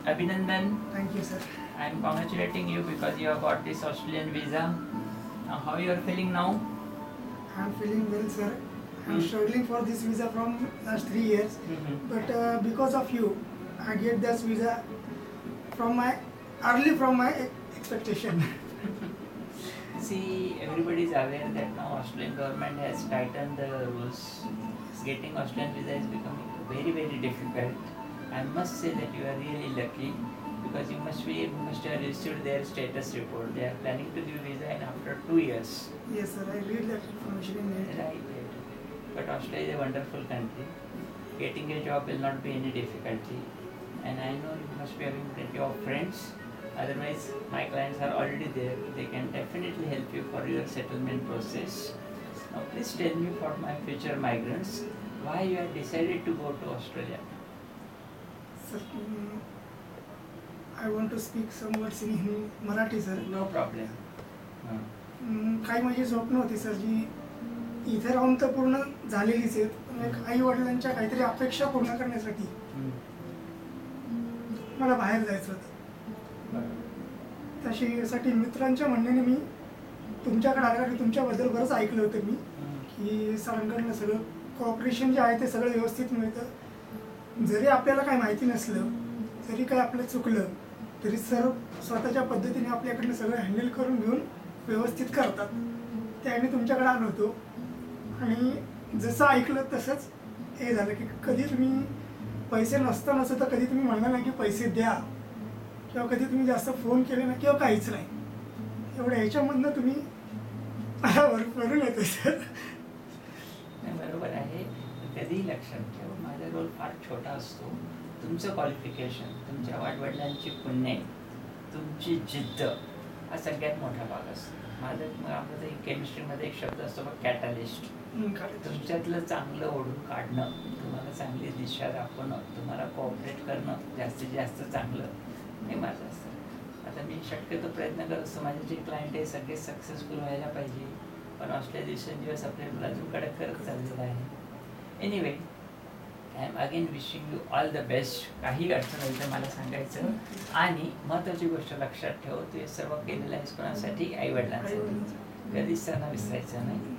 Abhinandan, Thank you, sir. I am congratulating you because you have got this Australian visa. Now, how you are feeling now? I am feeling well, sir. I am struggling for this visa from last 3 years, but because of you, I get this visa from my expectation. See, everybody is aware that now Australian government has tightened the rules. Getting Australian visa is becoming very, very difficult. I must say that you are really lucky because you must have received their status report. They are planning to give visa in after 2 years. Yes, sir. I read that information in it. Right. But Australia is a wonderful country. Getting a job will not be any difficulty. And I know you must be having plenty of friends. Otherwise, my clients are already there. They can definitely help you for your settlement process. Now, please tell me for my future migrants, why you have decided to go to Australia? Sir, I want to speak some words in Marathi, sir. No problem. काही माझी स्वप्न होती sir, जी इथे राहून तर पूर्ण झालेलीच आहेत, पण एक आई वडिलांच्या काहीतरी अपेक्षा पूर्ण करण्यासाठी मला बाहेर जायचं होतं. त्यासाठी मित्रांच्या म्हणण्याने मी तुमच्याकडे आला, कारण तुमच्याबद्दल बरंच ऐकलं होतं मी, की सरांकडनं सगळं कॉपरेशन जे आहे ते सगळं व्यवस्थित मिळतं. जरी आपल्याला काही माहिती नसलं, जरी काही आपलं चुकलं तरी सर स्वतःच्या पद्धतीने आपल्याकडनं सगळं हँडल करून घेऊन व्यवस्थित करतात. ते आम्ही तुमच्याकडे आलो होतो आणि जसं ऐकलं तसंच हे झालं की कधी तुम्ही पैसे नसतं तर कधी तुम्ही म्हणला नाही की पैसे द्या, किंवा कधी तुम्ही जास्त फोन केले ना किंवा काहीच नाही. एवढ्या ह्याच्यामधनं तुम्ही वरून येतो सर. बरोबर आहे. कधीही लक्षात ठेव, माझा रोल फार छोटा असतो. तुमचं क्वालिफिकेशन, तुमच्या वडिलांची पुण्य, तुमची जिद्द हा सगळ्यात मोठा भाग असतो. आपलं केमिस्ट्रीमध्ये एक शब्द असतो बघ, कॅटलिस्ट. तुमच्यातलं चांगलं ओढून काढणं, तुम्हाला चांगली दिशा दाखवणं, तुम्हाला कोऑपरेट करणं जास्तीत जास्त चांगलं हे माझं असतं. आता मी शक्यतो प्रयत्न करत असतो माझे जे क्लायंट आहे सगळे सक्सेसफुल व्हायला पाहिजे, पण ऑस्ट्रेलिया दिवसेंदिवस आपल्याला अजून कडक करत चाललेलं आहे. Anyway, I am again wishing you all the best. काही अडचण होईल तर मला सांगायचं. आणि महत्त्वाची गोष्ट लक्षात ठेव, तू हे सर्व केलेलं आहेस कोणासाठी? आई वडिलांसाठी. कधीच त्यांना विसरायचं नाही.